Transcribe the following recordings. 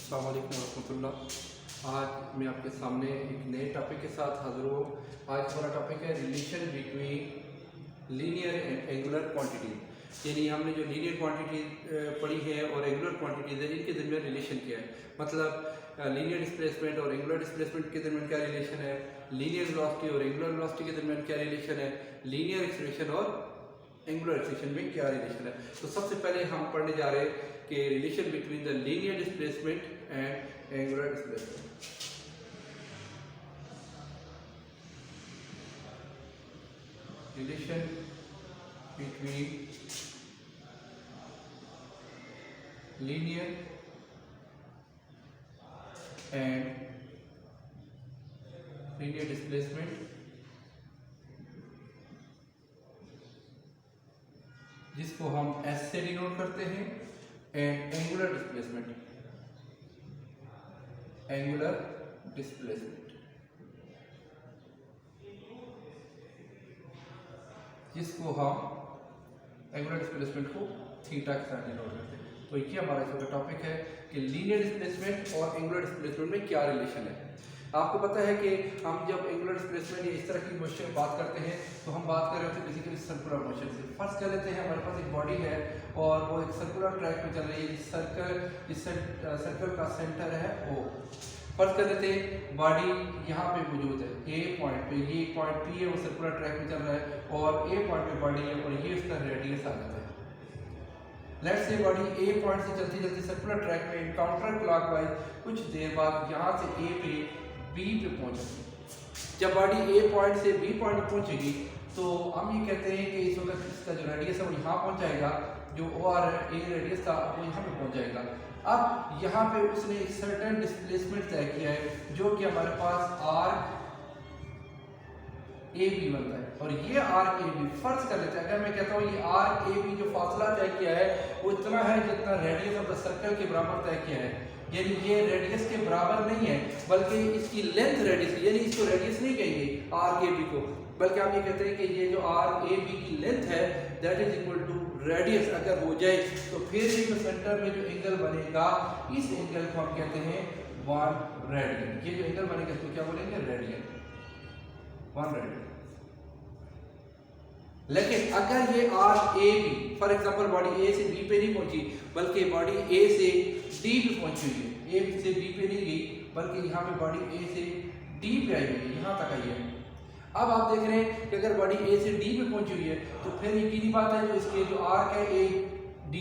अस्सलाम वालेकुम रहमतुल्लाह। आज मैं आपके सामने एक नए टॉपिक के साथ हाज़िर हूँ। आज हमारा टॉपिक है relation between linear and angular quantities. यानी हमने जो लीनियर क्वांटिटी पढ़ी है और एंगुलर क्वांटिटीज़ है, इनके दरमियान रिलेशन क्या है। मतलब लीनियर डिस्प्लेसमेंट और एंगुलर डिस्प्लेसमेंट के दरमियान क्या रिलेशन है, लीनियर वेलोसिटी और एंगुलर वेलोसिटी के दरमियान क्या रिलेशन है, लीनियर एक्सेलरेशन और एंगुलर एक्सेलरेशन में क्या रिलेशन है। तो सबसे पहले हम पढ़ने जा रहे हैं कि relation between the linear displacement and angular displacement. Relation between linear and linear displacement, जिसको हम एस से डिनोट करते हैं, and angular displacement, angular displacement जिसको हम एंगुलर डिस्प्लेसमेंट को थीटा के साथ डिनोट करते हैं। तो ये हमारा इसका टॉपिक है कि लीनियर डिस्प्लेसमेंट और एंगुलर डिस्प्लेसमेंट में क्या रिलेशन है। आपको पता है कि हम जब एंगुलर डिस्प्लेसमेंट या इस तरह की मोशन की बात करते हैं तो हम बात कर रहे होते हैं बेसिकली सर्कुलर मोशन से। फर्स्ट कर लेते हैं, हमारे पास एक बॉडी है और वो एक सर्कुलर ट्रैक पे चल रही है। जिस सर्कल का सेंटर है O। फर्स्ट कर लेते हैं बॉडी यहाँ पे मौजूद है A पॉइंट पे, ये पॉइंट P है, वो सर्कुलर ट्रैक पे चल रहा है और A पॉइंट पे बॉडी है और ये उसका रेडियस आ जाता है। Let's say body A point से चलती चलती सर्कुलर ट्रैक में काउंटर क्लॉकवाइज कुछ देर बाद यहाँ से A पे B पे पहुंचेगी। जब बॉडी A पॉइंट से B पॉइंट पे पहुंचेगी तो हम ये कहते हैं कि इस वक्त इसका जो रेडियस है वो यहाँ पहुंच जाएगा, जो और A रेडियस था वो यहाँ पे पहुंच जाएगा। अब यहाँ पे उसने एक सर्टेन डिस्प्लेसमेंट तय किया है जो कि हमारे पास आर्क AB बनता है और ये आर्क AB फर्ज कर लेते हैं। अगर मैं कहता हूँ ये आर्क AB जो फासला तय किया है वो इतना है जितना रेडियस ऑफ द सर्कल के बराबर तय किया है, यानी ये रेडियस के बराबर नहीं है बल्कि इसकी लेंथ रेडियस, यानी इसको रेडियस नहीं कहेंगे आर्क AB को, बल्कि हम ये कहते हैं कि ये जो आर्क AB की लेंथ है that is equal to radius अगर हो जाए तो फिर ये जो सेंटर में जो एंगल बनेगा इस एंगल को हम कहते हैं 1 रेडियन। ये जो एंगल बनेगा इसको क्या बोलेंगे, रेडियन, 1 रेडियन। लेकिन अगर ये arc AB for example body A से B पे नहीं पहुंची बल्कि बॉडी A से D पे पहुंची हुई है, A से B पे नहीं गई बल्कि यहाँ पे बॉडी A से D पे आई हुई है, यहाँ तक आई है। अब आप देख रहे हैं कि अगर बॉडी A से D पे पहुंची हुई है तो फिर यकीनी बात है जो इसके जो आर्क है AD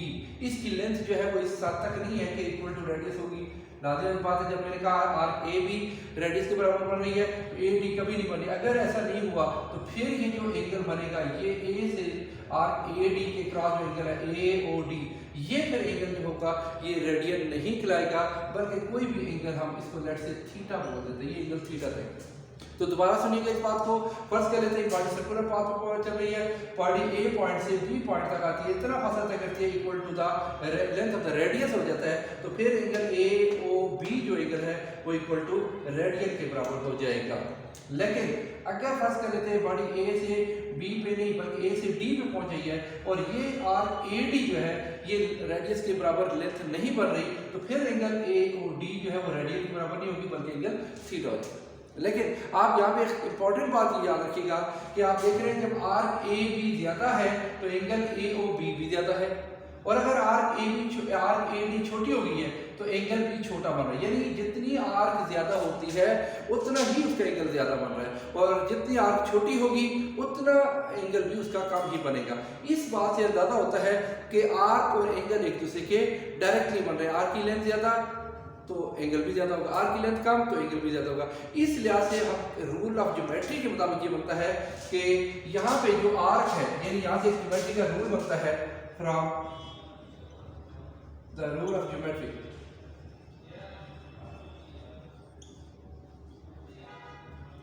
इसकी लेंथ जो है वो इस हद तक नहीं है कि इक्वल टू रेडियस होगी। लाजिम बात है, जब मैंने कहा आर्क AB रेडियस के बराबर बन रही है तो AD कभी नहीं बनी। अगर ऐसा नहीं हुआ तो फिर ये जो एंगल बनेगा ये A से आर्क AD के क्रॉस जो एंगल है AOD, ये फिर एंगल जो होगा ये रेडियन नहीं कहलाएगा बल्कि कोई भी एंगल हम इसको लेट से थीटा बोल देते हैं, ये एंगल थीटा है। तो दोबारा सुनिएगा इस बात को। फर्स्ट कर लेते हैं बॉडी सर्कुलर पाथ पर चल रही है, बॉडी A पॉइंट से B पॉइंट तक आती है, इतना फासला तय करती है equal to the length of the radius हो जाता है, तो फिर एंगल AOB जो एंगल है वो इक्वल टू रेडियन के बराबर हो जाएगा। लेकिन अगर फर्स्ट कर लेते हैं बॉडी A से B पे नहीं बल्कि A से D पे पहुंच गई है और ये आर्क AD जो है ये रेडियस के बराबर लेंथ नहीं बन रही तो फिर एंगल AOD जो है वो रेडियन के बराबर नहीं होगी बल्कि एंगल थीटा होगी। लेकिन आप यहाँ पे एक इंपॉर्टेंट बात ये याद रखिएगा कि आप देख रहे हैं जब आर्क AB ज्यादा है तो एंगल AOB भी ज्यादा है, और अगर आर्क AD छोटी हो गई है तो एंगल भी छोटा बन रहा है, यानी जितनी आर्क ज्यादा होती है उतना ही उसका एंगल ज्यादा बन रहा है और जितनी आर्क छोटी होगी उतना एंगल भी उसका कम ही बनेगा। इस बात से अंदाजा होता है कि आर्क और एंगल एक दूसरे के डायरेक्टली बन रहे हैं। आर्क की लेंथ ज्यादा तो एंगल भी ज्यादा होगा, आर्क की लेंथ कम तो एंगल भी ज्यादा होगा। इस लिहाज से हम रूल ऑफ ज्योमेट्री के मुताबिक ये बनता है कि यहाँ पे जो आर्क है यानी यहाँ से ज्योमेट्री का रूल बनता है from the rule of geometry.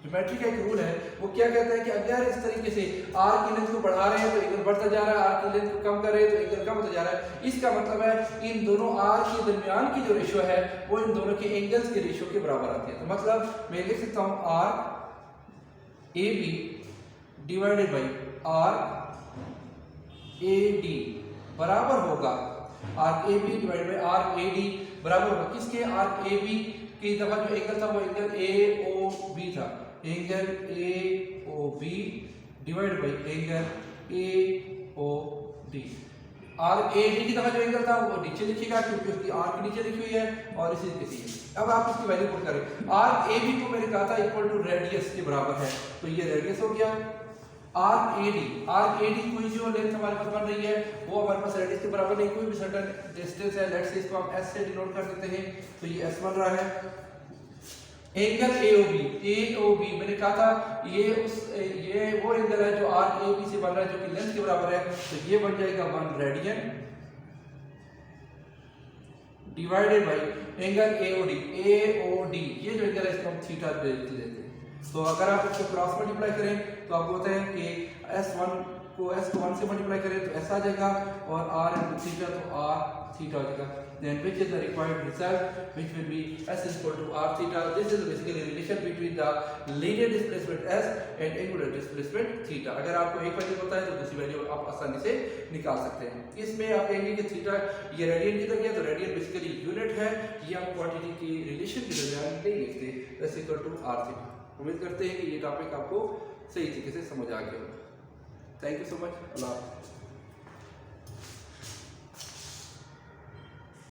Geometry का एक रूल है, वो क्या कहता है कि अगर इस तरीके से आर्क की लेंथ को बढ़ा रहे हैं तो एंगल बढ़ता जा रहा है, आर्क की लेंथ को कम कर रहे हैं तो एंगल कम होता जा रहा है। इसका मतलब है इन दोनों आर्क के दरमियान की जो रेशियो है वो इन दोनों के एंगल्स के रेशियो के बराबर आती है। तो मतलब मैं लिख सकता हूं arc AB divided by arc AD बराबर होगा arc A B divide by arc A D बराबर होगा किसके, आर्क ए बी की दफा जो एंगल था वो एंगल ए ओ बी था, angle A O B divide by angle A O D. Arc A D की दफा जो एंगल था वो नीचे लिखिएगा क्योंकि उसकी आर्क नीचे लिखी हुई है और इसी तरीके से अब आप इसकी वैल्यू पुट करें। आर्क ए बी को मैंने कहा था इक्वल टू रेडियस के बराबर है, तो ये रेडियस हो गया। आर्क ए डी कोई जो लेंथ हमारे पास बन रही है वो हमारे पास रेडियस के बराबर नहीं, कोई भी सर्टेन डिस्टेंस है, लेट्स से इसको हम एस से डिनोट कर देते हैं, तो ये एस बन रहा है। एंगल ए ओ बी मैंने कहा था ये वो एंगल है जो आर्क ए बी से बन रहा है जो कि लेंथ के बराबर है, तो ये बन जाएगा 1 radian divided by angle A O D, ये जो एंगल है इसको हम थीटा लेते हैं। तो अगर आप इसको क्रॉस मल्टीप्लाई करें तो आपको होता है कि S1 को 1 से मल्टीप्लाई करें तो S आ जाएगा और R into थीटा तो R थीटा हो जाएगा। Then which is the required result, which will be S is equal to R theta. This is basically relation between the linear displacement S and angular displacement theta. अगर आपको एक value पता है तो दूसरी value आप आसानी से निकाल सकते हैं। इसमें आप कहेंगे कि थीटा ये रेडियन किधर गया, तो रेडियन बेसिकली यूनिट है, ये हम क्वांटिटी की रिलेशन के दरमियान नहीं लिखते, S equal to R theta। उम्मीद करते हैं कि ये टॉपिक आपको सही तरीके से समझ आ गया होगा। Thank you so much. अल्लाह हाफ़िज़।